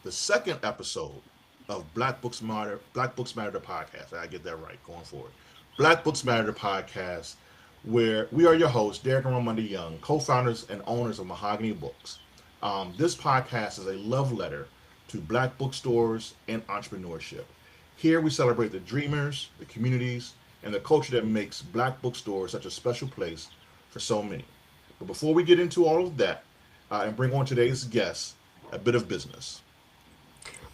the second episode of Black Books Matter, the podcast. I get that right going forward. Black Books Matter, the podcast, where we are your hosts, Derek and Ramonda Young, co-founders and owners of Mahogany Books. This podcast is a love letter to Black bookstores and entrepreneurship. Here we celebrate the dreamers, the communities, and the culture that makes Black bookstores such a special place for so many. But before we get into all of that and bring on today's guest, a bit of business.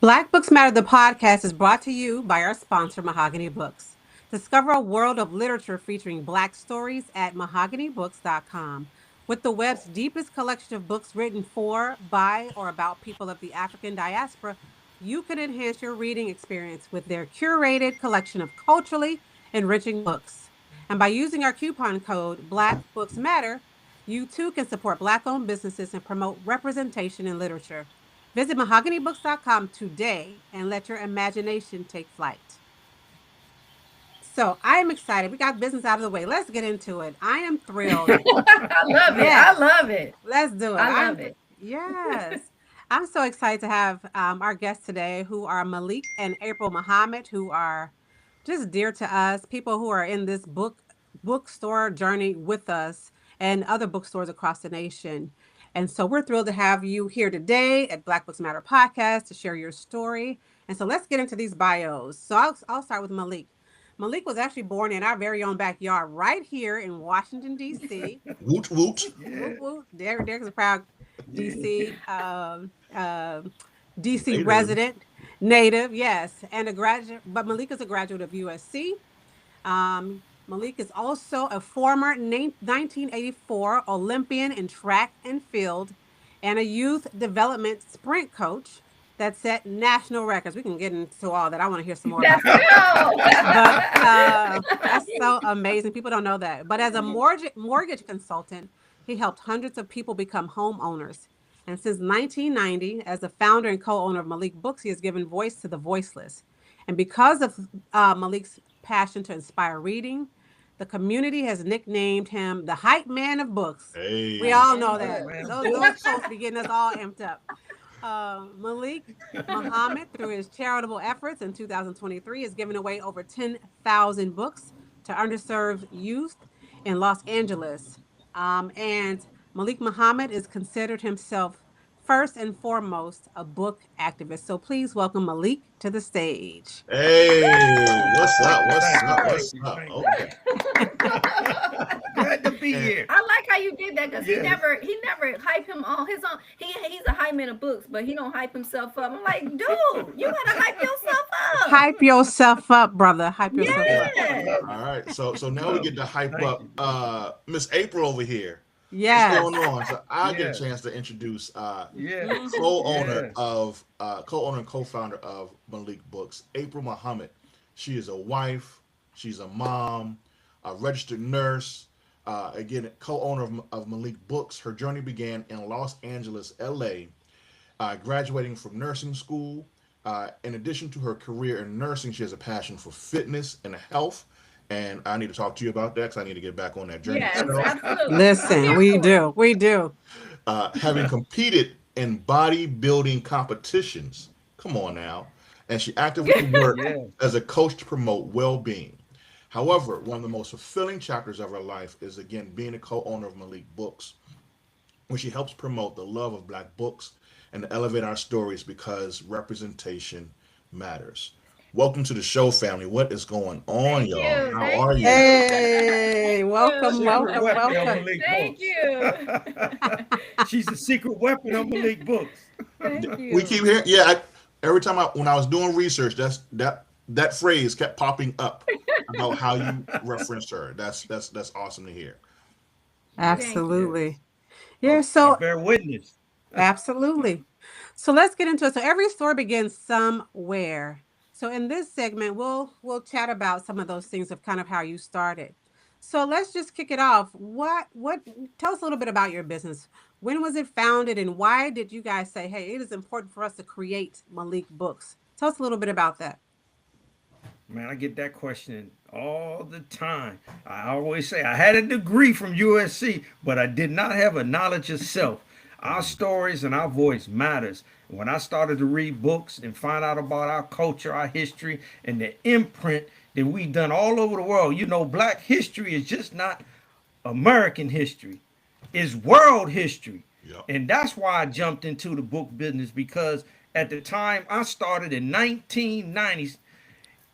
Black Books Matter, the podcast, is brought to you by our sponsor, Mahogany Books. Discover a world of literature featuring Black stories at mahoganybooks.com. With the web's deepest collection of books written for, by, or about people of the African diaspora, you can enhance your reading experience with their curated collection of culturally enriching books. And by using our coupon code Black Books Matter, you too can support Black owned businesses and promote representation in literature. Visit mahoganybooks.com today and let your imagination take flight. So I am excited. We got business out of the way. Let's get into it. I am thrilled. I love it. I Yes, love it. let's do it. I love it. Yes. I'm so excited to have our guests today who are Malik and April Muhammad, who are just dear to us, people who are in this bookstore journey with us and other bookstores across the nation. And so we're thrilled to have you here today at Black Books Matter podcast to share your story. And so let's get into these bios. So I'll start with Malik. Malik was actually born in our very own backyard right here in Washington, D.C. Woot woot. Whoop, whoop. Derek's a proud DC DC Native. resident, native, yes, and a graduate. But Malik is a graduate of USC. Malik is also a former 1984 Olympian in track and field, and a youth development sprint coach that set national records. We can get into all that. I want to hear some more about Let's that. But go. that's so amazing. People don't know that. But as a mortgage consultant, he helped hundreds of people become homeowners. And since 1990, as the founder and co-owner of Malik Books, he has given voice to the voiceless. And because of Malik's passion to inspire reading, the community has nicknamed him the hype man of books. We Hey. all know Oh that. man, Those folks be getting us all amped up. Malik Muhammad, through his charitable efforts in 2023, has given away over 10,000 books to underserved youth in Los Angeles. And Malik Muhammad is considered himself first and foremost a book activist. So please welcome Malik to the stage. Hey, what's up? What's thank you, up? thank What's you, up? thank you. Okay. Glad to be And here. I like how you did that because Yes. he never hype him on his own. He's a hype man of books, but he don't hype himself up. I'm like, dude, you gotta hype yourself up. Hype yourself up, brother. Hype yourself up. I Yes. love all it. right, so now we Love get it. to hype Thank up you. Miss April over here. What's Yes. going on? So I get a Yes. chance to introduce Yes. co-owner Yes. of co-owner and co-founder of Malik Books, April Muhammad. She is a wife, she's a mom, a registered nurse. Again, co-owner of Malik Books. Her journey began in Los Angeles, LA, graduating from nursing school. In addition to her career in nursing, she has a passion for fitness and health. And I need to talk to you about that because I need to get back on that journey Yes, myself. absolutely. I'm Listen, here we for it. do. We do. Having competed in bodybuilding competitions. Come on now. And she actively worked Yes. as a coach to promote well being. However, one of the most fulfilling chapters of her life is again being a co owner of Malik Books, where she helps promote the love of Black books and to elevate our stories because representation matters. Welcome to the show, family. What is going on, Thank y'all? you. How Thank are you. you? Hey, Thank welcome, you. Secret welcome, weapon of welcome. Malik Thank Books. you. She's the secret weapon of Malik Books. Thank We keep you. hearing, yeah. Every time when I was doing research, that phrase kept popping up about how you referenced her. That's awesome to hear. Thank you. Yes. Absolutely. Yeah, I so bear witness. absolutely. So let's get into it. So every story begins somewhere. So in this segment, we'll chat about some of those things of kind of how you started. So let's just kick it off. What tell us a little bit about your business. When was it founded and why did you guys say, hey, it is important for us to create Malik Books? Tell us a little bit about that. Man, I get that question all the time. I always say I had a degree from USC, but I did not have a knowledge of self. Our stories and our voice matters. When I started to read books and find out about our culture, our history, and the imprint that we done all over the world, Black history is just not American history, it's world history. Yep. And that's why I jumped into the book business, because at the time I started in 1990s,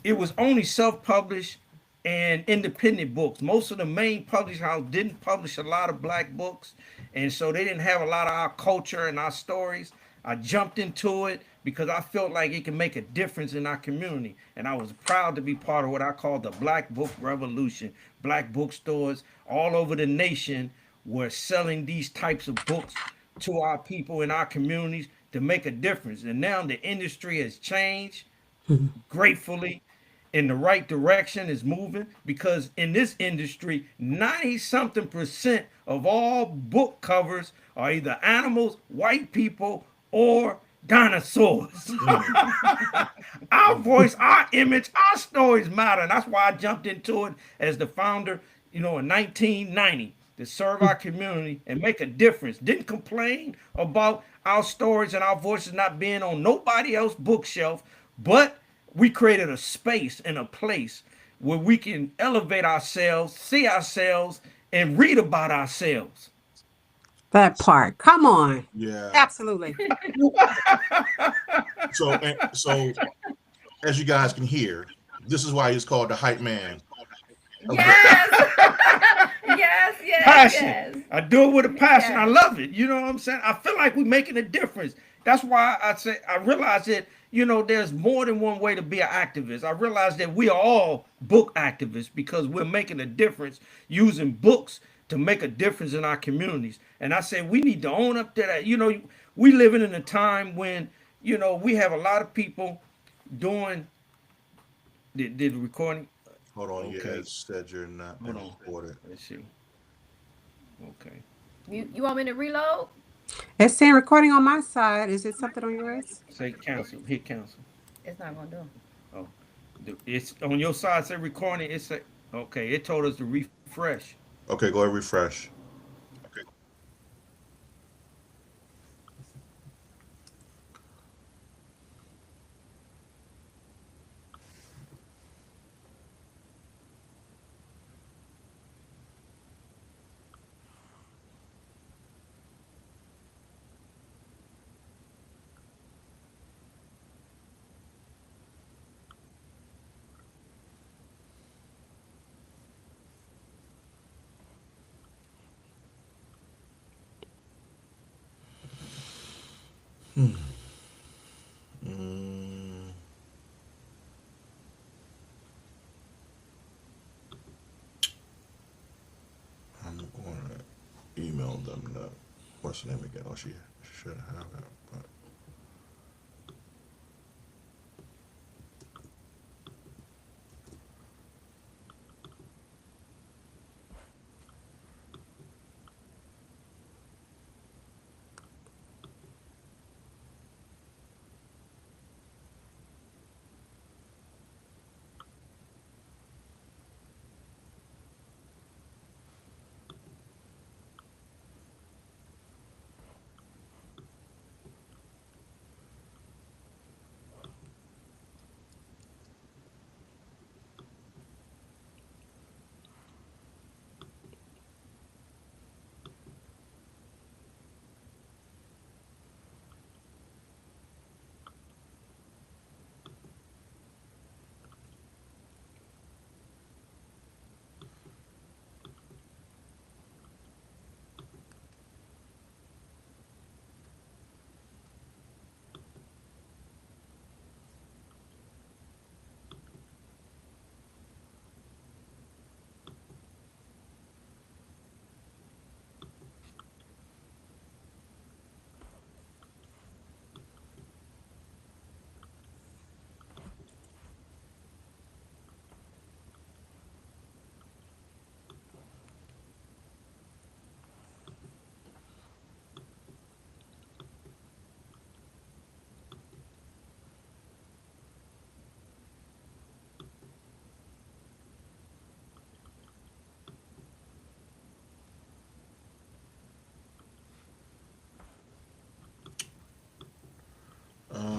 it was only self-published and independent books. Most of the main publishing house didn't publish a lot of Black books, and so they didn't have a lot of our culture and our stories. I jumped into it because I felt like it can make a difference in our community, and I was proud to be part of what I call the Black Book Revolution. Black bookstores all over the nation were selling these types of books to our people in our communities to make a difference. And now the industry has changed gratefully, in the right direction, is moving, because in this industry 90 something percent of all book covers are either animals, white people, or dinosaurs. Our voice, our image, our stories matter, and that's why I jumped into it as the founder, in 1990, to serve our community and make a difference. Didn't complain about our stories and our voices not being on nobody else's bookshelf, but we created a space and a place where we can elevate ourselves, see ourselves, and read about ourselves. That part. Come on. Yeah. Absolutely. So as you guys can hear, this is why he's called the hype man. Yes. yes. Passion. Yes. I do it with a passion. Yes. I love it. You know what I'm saying? I feel like we're making a difference. That's why I realize that, there's more than one way to be an activist. I realize that we are all book activists because we're making a difference using books to make a difference in our communities. And I say we need to own up to that. We living in a time when, we have a lot of people doing the recording. Hold on, Okay. you said you're not Hold on. recorded. Let's see. Okay. You want me to reload? It's saying recording on my side. Is it something on yours? Say cancel. Hit cancel. It's not gonna do. Oh, it's on your side. Say recording. It's okay. It told us to refresh. Okay, go ahead, refresh. Okay. Mm, I'm going to email them what's the name again? Oh, she should have it. But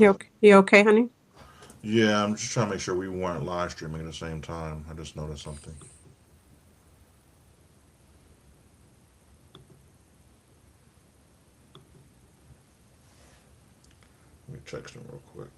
You okay, honey? Yeah, I'm just trying to make sure we weren't live streaming at the same time. I just noticed something. Let me text him real quick.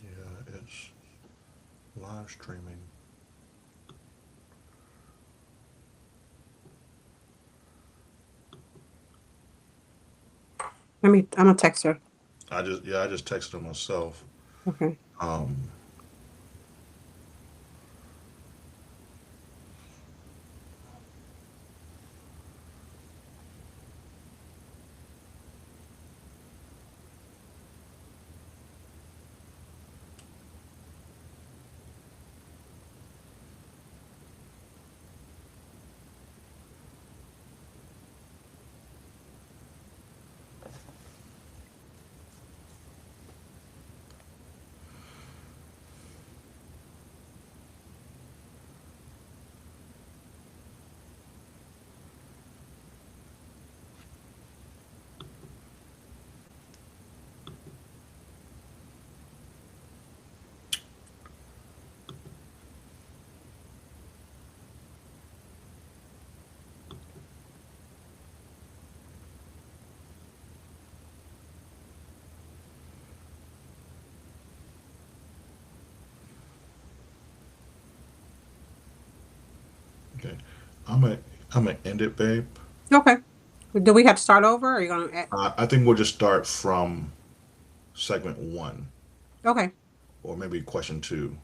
Yeah, it's live streaming. I'm gonna text her. I just texted him myself. Okay. Um, okay, I'm gonna I'm gonna end it, babe. Okay. Do we have to start over? Or are you gonna? I think we'll just start from segment one, Okay. or maybe question two.